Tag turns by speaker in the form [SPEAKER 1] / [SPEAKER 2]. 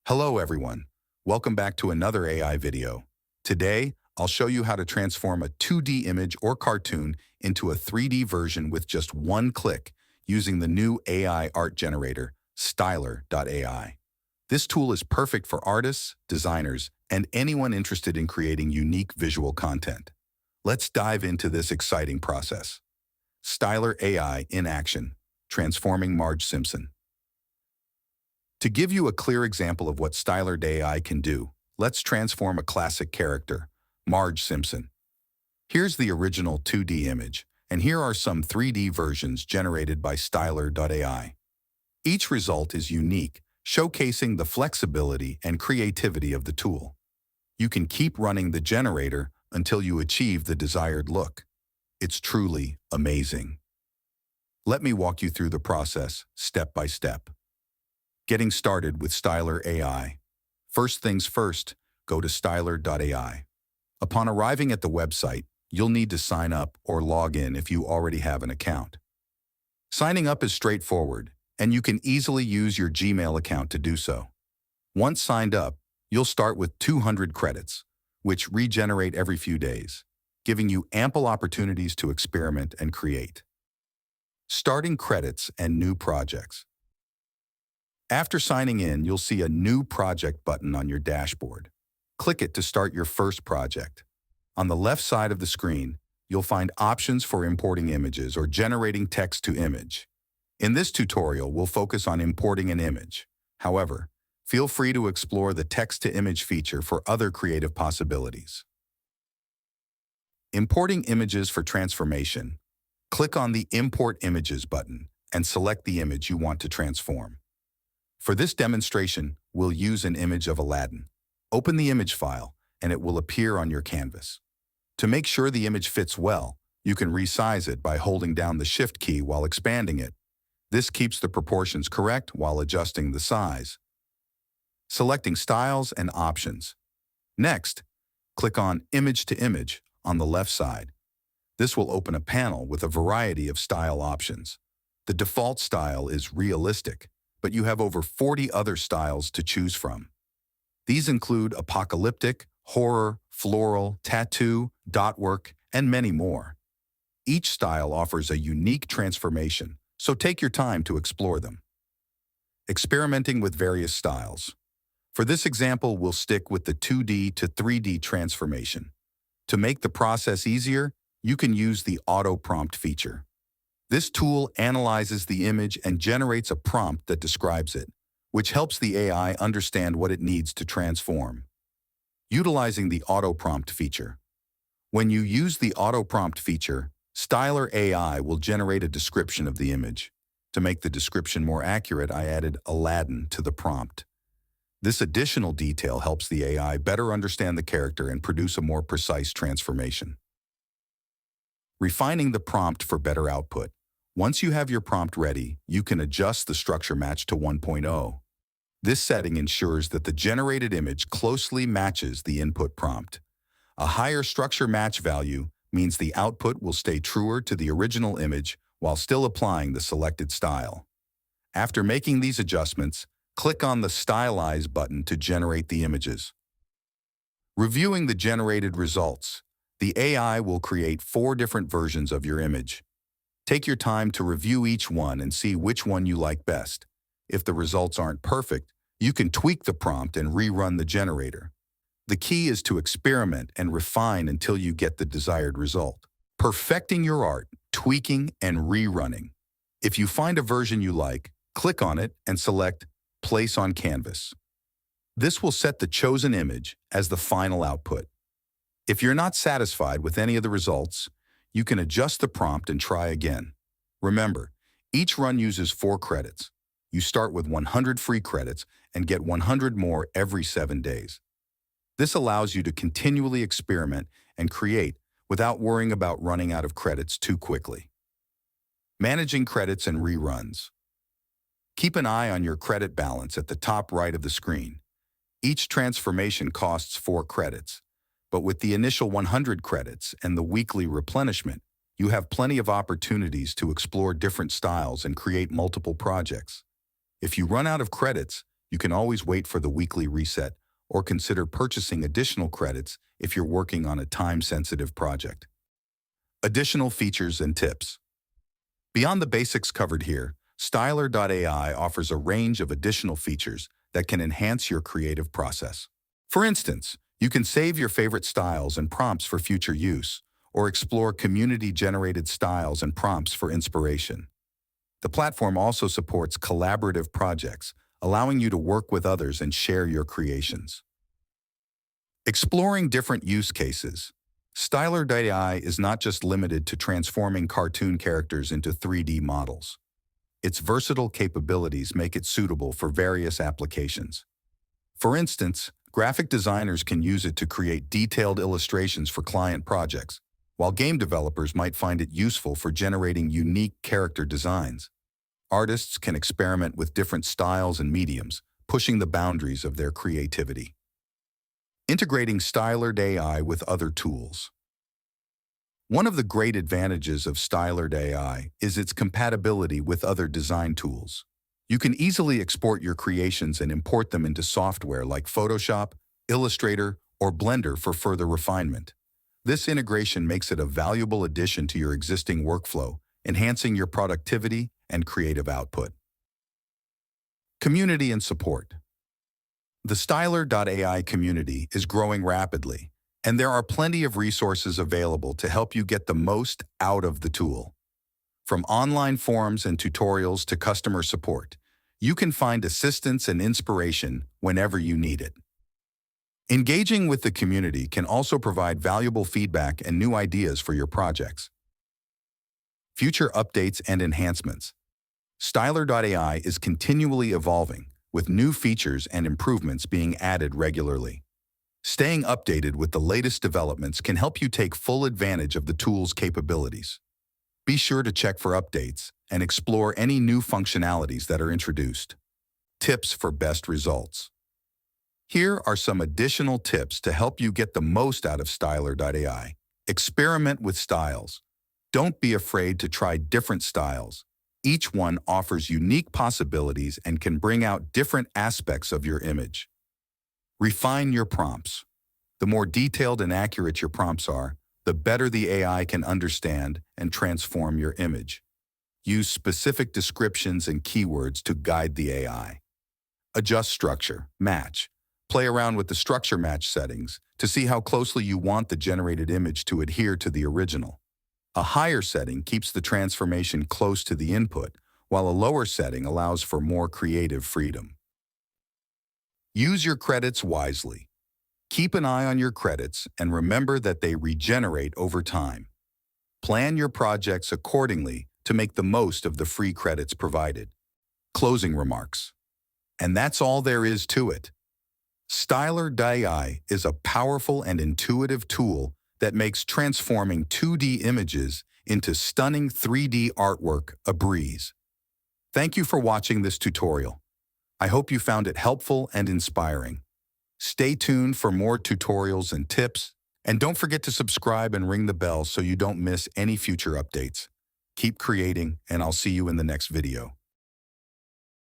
[SPEAKER 1] Hello everyone, welcome back to another AI video. Today, I'll show you how to transform a 2D image or cartoon into a 3D version with just one click using the new AI art generator, STYLAR AI. This tool is perfect for artists, designers, and anyone interested in creating unique visual content. Let's dive into this exciting process. STYLAR AI in action, transforming Marge Simpson. To give you a clear example of what STYLAR AI can do, let's transform a classic character, Marge Simpson. Here's the original 2D image, and here are some 3D versions generated by STYLAR AI. Each result is unique, showcasing the flexibility and creativity of the tool. You can keep running the generator until you achieve the desired look. It's truly amazing. Let me walk you through the process, step by step. Getting started with STYLAR AI. First things first, go to STYLAR.ai. Upon arriving at the website, you'll need to sign up or log in if you already have an account. Signing up is straightforward, and you can easily use your Gmail account to do so. Once signed up, you'll start with 200 credits, which regenerate every few days, giving you ample opportunities to experiment and create. Starting credits and new projects. After signing in, you'll see a New Project button on your dashboard. Click it to start your first project. On the left side of the screen, you'll find options for importing images or generating text to image. In this tutorial, we'll focus on importing an image. However, feel free to explore the text-to-image feature for other creative possibilities. Importing images for transformation. Click on the Import Images button and select the image you want to transform. For this demonstration, we'll use an image of Aladdin. Open the image file, and it will appear on your canvas. To make sure the image fits well, you can resize it by holding down the Shift key while expanding it. This keeps the proportions correct while adjusting the size. Selecting styles and options. Next, click on Image to Image on the left side. This will open a panel with a variety of style options. The default style is realistic, but you have over 40 other styles to choose from. These include apocalyptic, horror, floral, tattoo, dot work, and many more. Each style offers a unique transformation, so take your time to explore them. Experimenting with various styles. For this example, we'll stick with the 2D to 3D transformation. To make the process easier, you can use the Auto Prompt feature. This tool analyzes the image and generates a prompt that describes it, which helps the AI understand what it needs to transform. Utilizing the Auto Prompt feature. When you use the Auto Prompt feature, STYLAR AI will generate a description of the image. To make the description more accurate, I added Aladdin to the prompt. This additional detail helps the AI better understand the character and produce a more precise transformation. Refining the prompt for better output. Once you have your prompt ready, you can adjust the structure match to 1.0. This setting ensures that the generated image closely matches the input prompt. A higher structure match value means the output will stay truer to the original image while still applying the selected style. After making these adjustments, click on the Stylize button to generate the images. Reviewing the generated results. The AI will create 4 different versions of your image. Take your time to review each one and see which one you like best. If the results aren't perfect, you can tweak the prompt and rerun the generator. The key is to experiment and refine until you get the desired result. Perfecting your art, tweaking, and rerunning. If you find a version you like, click on it and select Place on Canvas. This will set the chosen image as the final output. If you're not satisfied with any of the results, you can adjust the prompt and try again. Remember, each run uses 4 credits. You start with 100 free credits and get 100 more every 7 days. This allows you to continually experiment and create without worrying about running out of credits too quickly. Managing credits and reruns. Keep an eye on your credit balance at the top right of the screen. Each transformation costs 4 credits. But with the initial 100 credits and the weekly replenishment, you have plenty of opportunities to explore different styles and create multiple projects. If you run out of credits, You can always wait for the weekly reset or consider purchasing additional credits if you're working on a time-sensitive project. Additional features and tips. Beyond the basics covered here, STYLAR.ai offers a range of additional features that can enhance your creative process. For instance, you can save your favorite styles and prompts for future use, or explore community-generated styles and prompts for inspiration. The platform also supports collaborative projects, allowing you to work with others and share your creations. Exploring different use cases. STYLAR.ai is not just limited to transforming cartoon characters into 3D models. Its versatile capabilities make it suitable for various applications. For instance, graphic designers can use it to create detailed illustrations for client projects, while game developers might find it useful for generating unique character designs. Artists can experiment with different styles and mediums, pushing the boundaries of their creativity. Integrating STYLAR.ai with other tools. One of the great advantages of STYLAR.ai is its compatibility with other design tools. You can easily export your creations and import them into software like Photoshop, Illustrator, or Blender for further refinement. This integration makes it a valuable addition to your existing workflow, enhancing your productivity and creative output. Community and support. The STYLAR.ai community is growing rapidly, and there are plenty of resources available to help you get the most out of the tool. From online forums and tutorials to customer support, you can find assistance and inspiration whenever you need it. Engaging with the community can also provide valuable feedback and new ideas for your projects. Future updates and enhancements. STYLAR.ai is continually evolving, with new features and improvements being added regularly. Staying updated with the latest developments can help you take full advantage of the tool's capabilities. Be sure to check for updates and explore any new functionalities that are introduced. Tips for best results. Here are some additional tips to help you get the most out of STYLAR.ai. Experiment with styles. Don't be afraid to try different styles. Each one offers unique possibilities and can bring out different aspects of your image. Refine your prompts. The more detailed and accurate your prompts are, the better the AI can understand and transform your image. Use specific descriptions and keywords to guide the AI. Adjust structure, match. Play around with the structure match settings to see how closely you want the generated image to adhere to the original. A higher setting keeps the transformation close to the input, while a lower setting allows for more creative freedom. Use your credits wisely. Keep an eye on your credits and remember that they regenerate over time. Plan your projects accordingly to make the most of the free credits provided. Closing remarks. And that's all there is to it. STYLAR.ai is a powerful and intuitive tool that makes transforming 2D images into stunning 3D artwork a breeze. Thank you for watching this tutorial. I hope you found it helpful and inspiring. Stay tuned for more tutorials and tips, and don't forget to subscribe and ring the bell so you don't miss any future updates. Keep creating, and I'll see you in the next video.